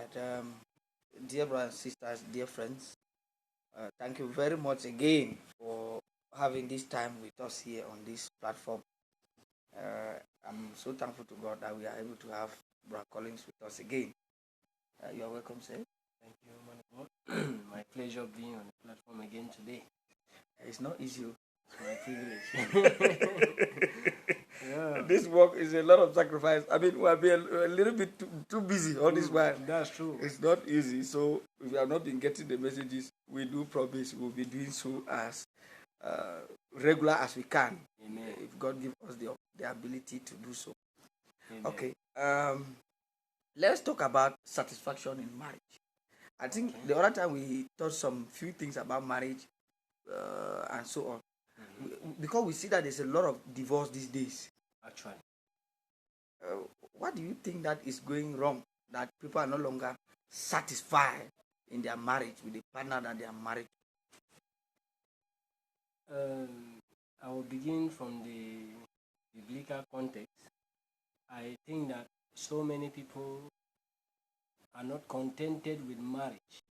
right. Dear brothers and sisters, dear friends, thank you very much again for having this time with us here on this platform. I'm so thankful to God that we are able to have Brother Collins with us again. You are welcome, sir. Thank you, man of God. My pleasure being on the platform again today. It's not easy. It's my privilege. Yeah. This work is a lot of sacrifice. I mean, we have been a little bit too busy all this while. That's true. It's not easy. So if we have not been getting the messages, we do promise we'll be doing so as regular as we can. Amen. If God gives us the ability to do so. Amen. Okay. Let's talk about satisfaction in marriage. I think the other time we touched some few things about marriage and so on. Because we see that there's a lot of divorce these days. Actually. What do you think that is going wrong? That people are no longer satisfied in their marriage with the partner that they are married to? I will begin from the biblical context. I think that so many people are not contented with marriage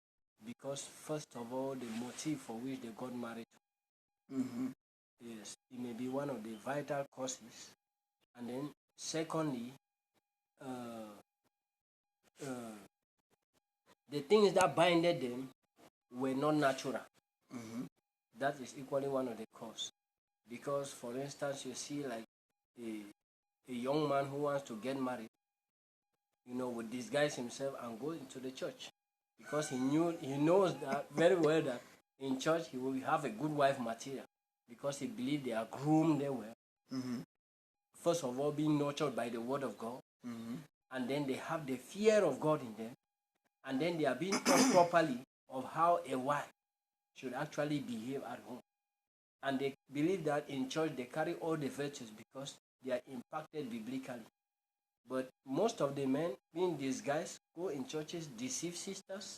because, first of all, the motive for which they got married. Mm-hmm. Yes, it may be one of the vital causes. And then, secondly, the things that binded them were not natural. Mm-hmm. That is equally one of the causes. Because, for instance, you see like a young man who wants to get married, would disguise himself and go into the church because he knows that very well that in church he will have a good wife material because he believed they are groomed there well. Mm-hmm. First of all, being nurtured by the word of God, mm-hmm. and then they have the fear of God in them, and then they are being taught properly of how a wife should actually behave at home. And they believe that in church they carry all the virtues because they are impacted biblically. But most of the men, being these guys, go in churches, deceive sisters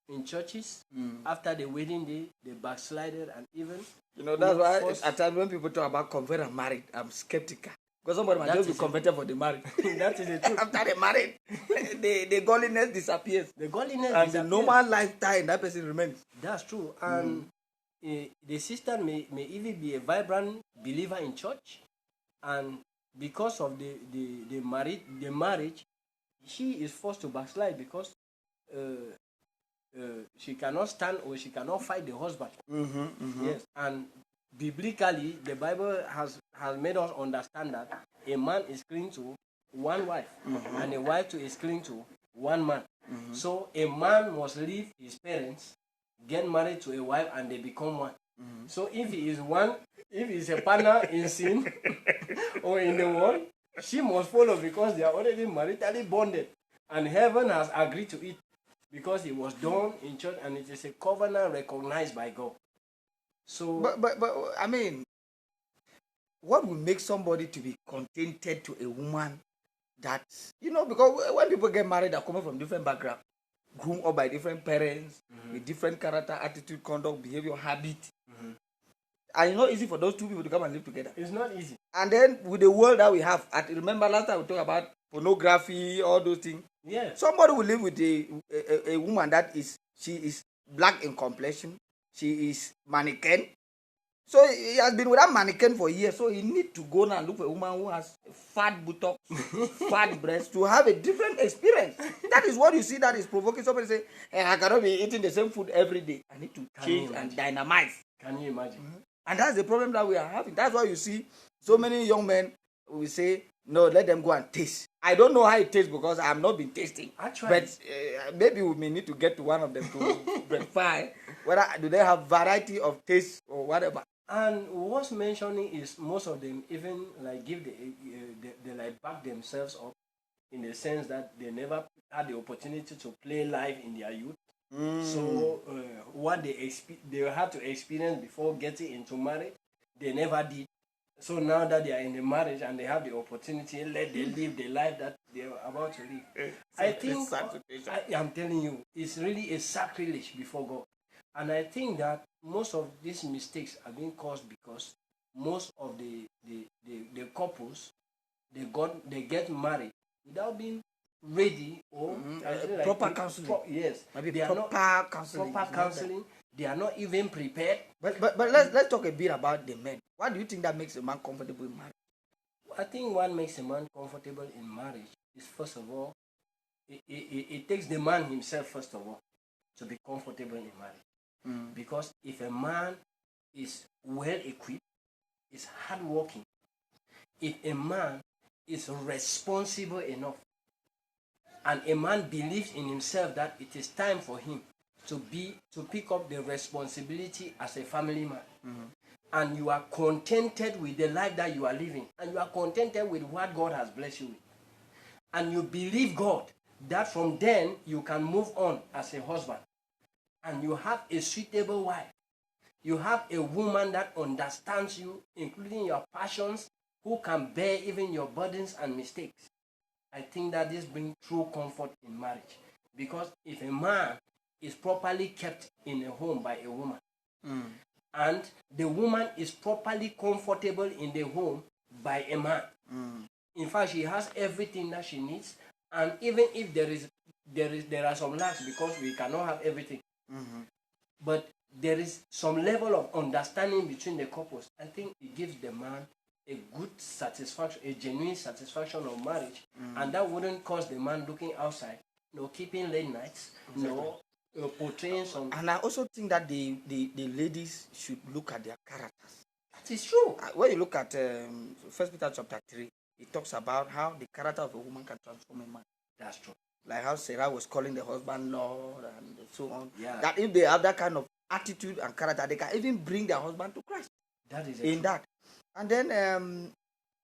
in churches. After the wedding day, they backslided and even... that's why at times when people talk about convert and married, I'm skeptical. Because somebody might just be converted for the marriage. That is the truth. After they married, the godliness disappears. The godliness and disappears. The normal lifestyle that person remains. That's true. And the sister may even be a vibrant believer in church, and because of the marriage, she is forced to backslide because she cannot stand or she cannot fight the husband. Mm-hmm, mm-hmm. Yes, and biblically, the Bible has made us understand that a man is clinging to one wife, mm-hmm. and a wife too is clinging to one man. Mm-hmm. So a man must leave his parents, get married to a wife, and they become one. Mm-hmm. So if he is a partner in sin or in the world, she must follow because they are already maritally bonded, and heaven has agreed to it because it was done in church and it is a covenant recognized by God. So, but I mean, what would make somebody to be contented to a woman that because when people get married, they're coming from different backgrounds, groomed up by different parents, mm-hmm. with different character, attitude, conduct, behavior, habit. Mm-hmm. And it's not easy for those two people to come and live together. It's not easy. And then with the world that we have, remember last time we talked about pornography, all those things. Yeah. Somebody will live with a woman she is black in complexion, she is mannequin. So he has been with that mannequin for years. So he needs to go now and look for a woman who has fat buttocks, fat breasts to have a different experience. That is what you see that is provoking somebody to say, hey, I cannot be eating the same food every day. I need to change and dynamize. Can you imagine? Mm-hmm. And that's the problem that we are having. That's why you see so many young men will say, no, let them go and taste. I don't know how it tastes because I have not been tasting. Actually. But maybe we may need to get to one of them to verify whether do they have variety of taste or whatever. And what's mentioning is most of them even like give they like back themselves up in the sense that they never had the opportunity to play live in their youth. So what they had to experience before getting into marriage, they never did. So now that they are in the marriage and they have the opportunity, let them live the life that they are about to live. I think I'm telling you, it's really a sacrilege before God. And I think that most of these mistakes are being caused because most of the couples they get married without being ready or proper counseling. Yes, Maybe they are not proper counseling. proper counseling. They are not even prepared. But let's talk a bit about the men. What do you think that makes a man comfortable in marriage? I think what makes a man comfortable in marriage is, first of all, it takes the man himself, first of all, to be comfortable in marriage. Because if a man is well equipped, is hardworking, if a man is responsible enough, and a man believes in himself that it is time for him to pick up the responsibility as a family man, and you are contented with the life that you are living, and you are contented with what God has blessed you with, and you believe God that from then you can move on as a husband, and you have a suitable wife, you have a woman that understands you, including your passions, who can bear even your burdens and mistakes, I think that this brings true comfort in marriage. Because if a man is properly kept in a home by a woman, and the woman is properly comfortable in the home by a man, in fact, she has everything that she needs, and even if there are some lacks, because we cannot have everything, but there is some level of understanding between the couples, I think it gives the man a good satisfaction, a genuine satisfaction of marriage, and that wouldn't cause the man looking outside, keeping late nights, portraying some. And I also think that the ladies should look at their characters. That is true. When you look at 1 Peter chapter 3, it talks about how the character of a woman can transform a man. That's true. Like how Sarah was calling the husband Lord and so on. Yeah. That if they have that kind of attitude and character, they can even bring their husband to Christ. That is in that. And then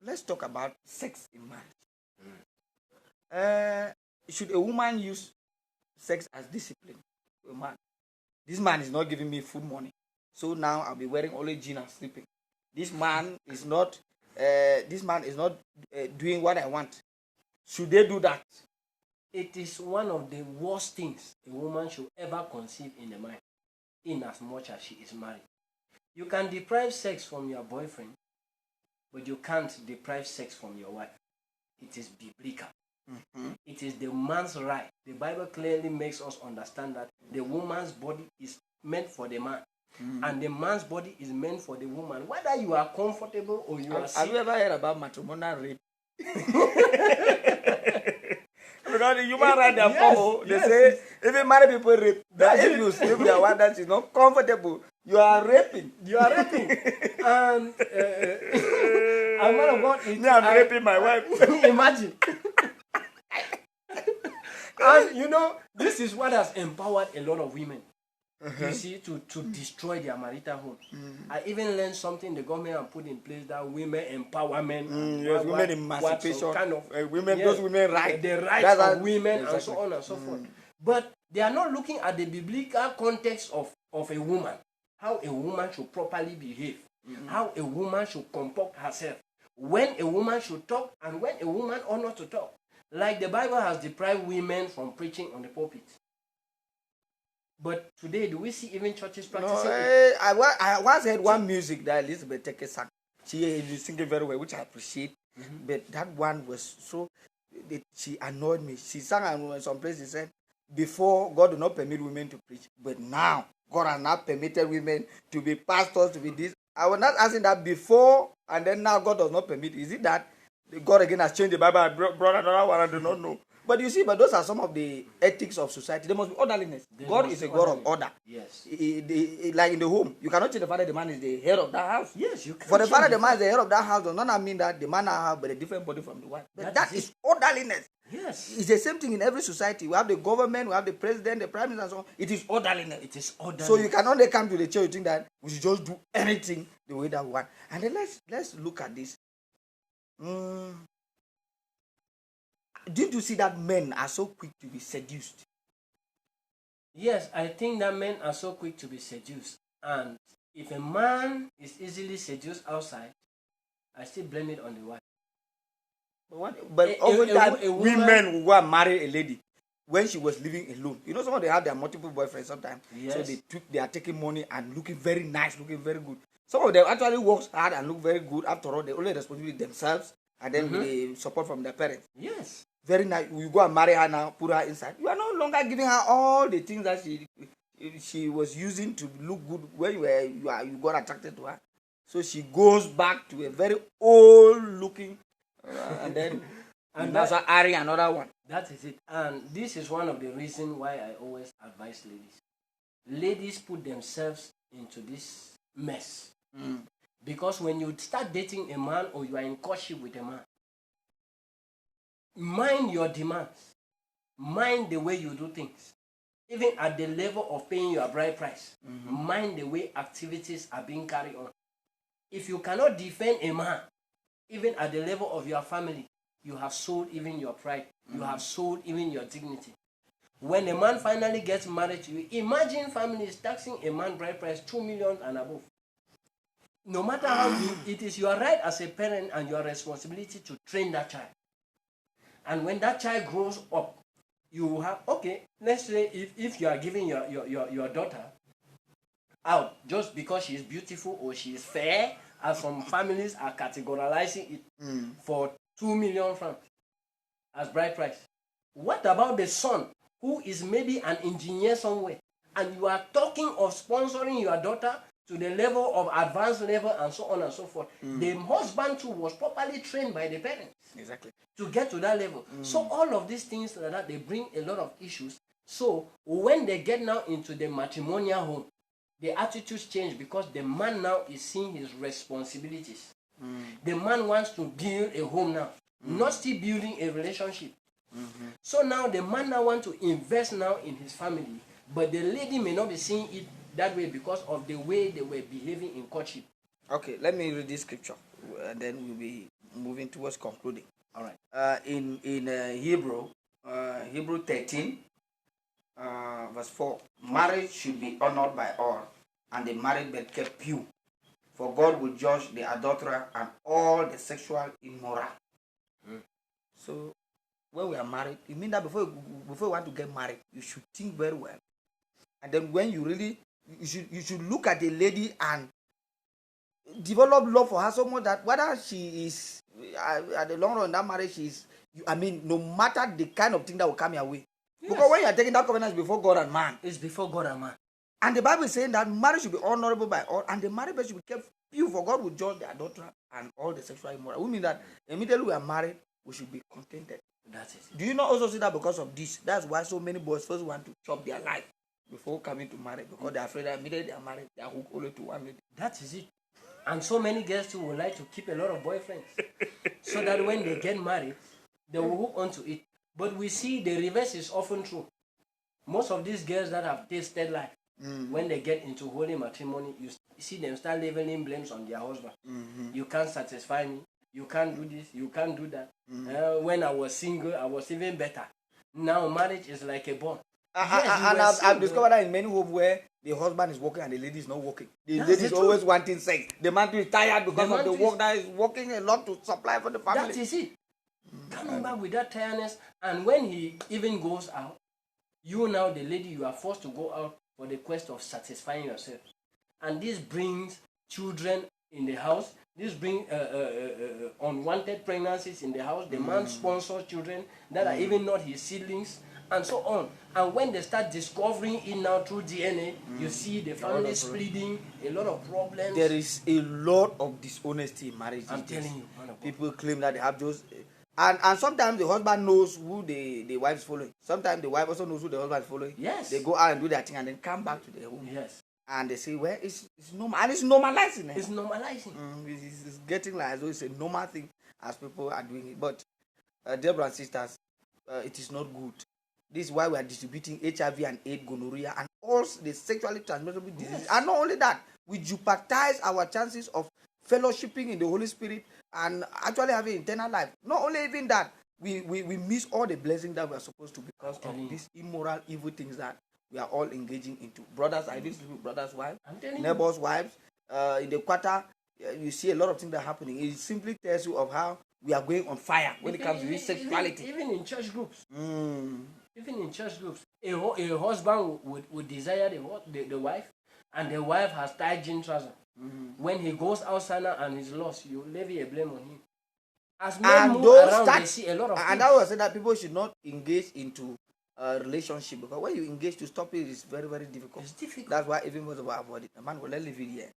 let's talk about sex in marriage. Should a woman use sex as discipline to a man? This man is not giving me food money, so now I'll be wearing only jeans and sleeping. This man is not doing what I want. Should they do that? It is one of the worst things a woman should ever conceive in the mind, in as much as she is married. You can deprive sex from your boyfriend, but you can't deprive sex from your wife. It is biblical. It is the man's right. The Bible clearly makes us understand that the woman's body is meant for the man, and the man's body is meant for the woman. Whether you are comfortable or you are sick. Have you ever heard about matrimonial rape? Because the human right they follow, they say even married people rape. That if you sleep with a wife that is not comfortable, you are raping. You are raping. And I'm one of God. I'm raping my wife. Imagine. And this is what has empowered a lot of women. You see, to destroy their marital homes. I even learned something the government have put in place, that women empowerment. Yes, women emancipation. Kind of women, yes, those women right. The rights of women, exactly. And so on and so forth. But they are not looking at the biblical context of a woman. How a woman should properly behave. How a woman should comport herself. When a woman should talk and when a woman ought not to talk. Like the Bible has deprived women from preaching on the pulpit. But today, do we see even churches practicing it? I once heard one music that Elizabeth Teke sang. She is singing very well, which I appreciate. But that one was so, she annoyed me. She sang in some place, she said, before, God did not permit women to preach. But now, God has not permitted women to be pastors, to be this. I was not asking that before, and then now God does not permit. Is it that God again has changed the Bible? I brought another one, I do not know. But you see, those are some of the ethics of society. There must be orderliness. God is a God of order. Yes. Like in the home, you cannot change the father, the man is the head of that house. Yes, you can. For the father, the man is the head of that house does not mean that the man has but a different body from the wife. But that is orderliness. Yes. It's the same thing in every society. We have the government, we have the president, the prime minister, and so on. It is orderliness. It is orderliness. So you cannot come to the church and think that we should just do anything the way that we want. And then let's look at this. Did you see that men are so quick to be seduced? Yes, I think that men are so quick to be seduced. And if a man is easily seduced outside, I still blame it on the wife. But often women who are married a lady, when she was living alone, some of them have their multiple boyfriends sometimes. Yes. So they are taking money and looking very nice, looking very good. Some of them actually work hard and look very good. After all, they only responsibility themselves and then with the support from their parents. Yes. very nice. You go and marry her now, put her inside. You are no longer giving her all the things that she was using to look good when you got attracted to her. So she goes back to a very old looking, and then and that's why marry another one. That is it. And this is one of the reasons why I always advise ladies. Ladies put themselves into this mess. Because when you start dating a man or you are in courtship with a man, mind your demands. Mind the way you do things. Even at the level of paying your bride price, mind the way activities are being carried on. If you cannot defend a man, even at the level of your family, you have sold even your pride. You have sold even your dignity. When a man finally gets married to you, imagine families taxing a man bride price 2 million and above. No matter how it is your right as a parent and your responsibility to train that child. And when that child grows up, you have, okay, let's say if you are giving your daughter out just because she is beautiful or she is fair, as some families are categorizing it for 2 million francs as bride price. What about the son who is maybe an engineer somewhere, and you are talking of sponsoring your daughter to the level of advanced level and so on and so forth? The husband too was properly trained by the parents. Exactly. To get to that level. So all of these things like that, they bring a lot of issues. So when they get now into the matrimonial home, the attitudes change because the man now is seeing his responsibilities. The man wants to build a home now, not still building a relationship. So now the man now wants to invest now in his family, but the lady may not be seeing it that way because of the way they were behaving in courtship. Okay, let me read this scripture, and then we'll be moving towards concluding. All right. In Hebrew 13, verse 4, marriage should be honored by all, and the married bed kept pure, for God will judge the adulterer and all the sexual immoral. So when we are married, it means that before you want to get married, you should think very well, and then when you really you should look at the lady and develop love for her so much that whether she is at the long run in that marriage, no matter the kind of thing that will come your way. Yes. Because when you are taking that covenant, it's before God and man. It's before God and man. And the Bible is saying that marriage should be honorable by all, and the marriage should be kept pure, for God will judge the adulterer and all the sexual immoral. We mean that immediately we are married, we should be contented. That's it. Do you not also see that because of this? That's why so many boys first want to chop their life before coming to marriage, because they are afraid that immediately they are married, they are hooked only to one lady. That is it. And so many girls too would like to keep a lot of boyfriends so that when they get married, they will hook onto it. But we see the reverse is often true. Most of these girls that have tasted life, when they get into holy matrimony, you see them start leveling blames on their husband. You can't satisfy me. You can't do this. You can't do that. When I was single, I was even better. Now marriage is like a bond. I've discovered that in many homes where the husband is working and the lady is not working. The lady is always wanting sex. The man is tired because of the work that is working a lot to supply for the family. That is it. Coming back with that tiredness, and when he even goes out, you now, the lady, you are forced to go out for the quest of satisfying yourself. And this brings children in the house. This brings unwanted pregnancies in the house. The man sponsors children that are even not his siblings, and so on. And when they start discovering it now through DNA, you see the family splitting, a lot of problems. There is a lot of dishonesty in marriage. I'm telling you. People claim that they have those... And sometimes the husband knows who the wife is following. Sometimes the wife also knows who the husband is following. Yes. They go out and do their thing and then come back to their home. Yes. And they say, well, it's normal. And it's normalizing. It's normalizing. It's getting like as though it's a normal thing as people are doing it. But, dear brothers and sisters, it is not good. This is why we are distributing HIV and AIDS, gonorrhea, and all the sexually transmissible diseases. Yes. And not only that, we jeopardize our chances of fellowshipping in the Holy Spirit and actually having eternal life. Not only even that, we miss all the blessings that we are supposed to because of these immoral, evil things that we are all engaging into. Brothers, I didn't sleep with brothers' wives, neighbors' wives. In the quarter, you see a lot of things that are happening. It simply tells you of how we are going on fire when it comes to this sexuality. Even in church groups. Even in church groups. A husband would desire the wife, and the wife has tight jean trousers. When he goes outside and he's lost, you levy a blame on him. As men And move those around, that they see a lot of and things. that was said that people should not engage into a relationship, because when you engage to stop it is very, very difficult. It's difficult. That's why even most of us avoid it. Man, well, let's leave it here.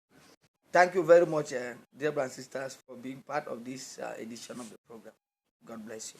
Thank you very much, dear brothers and sisters, for being part of this edition of the program. God bless you.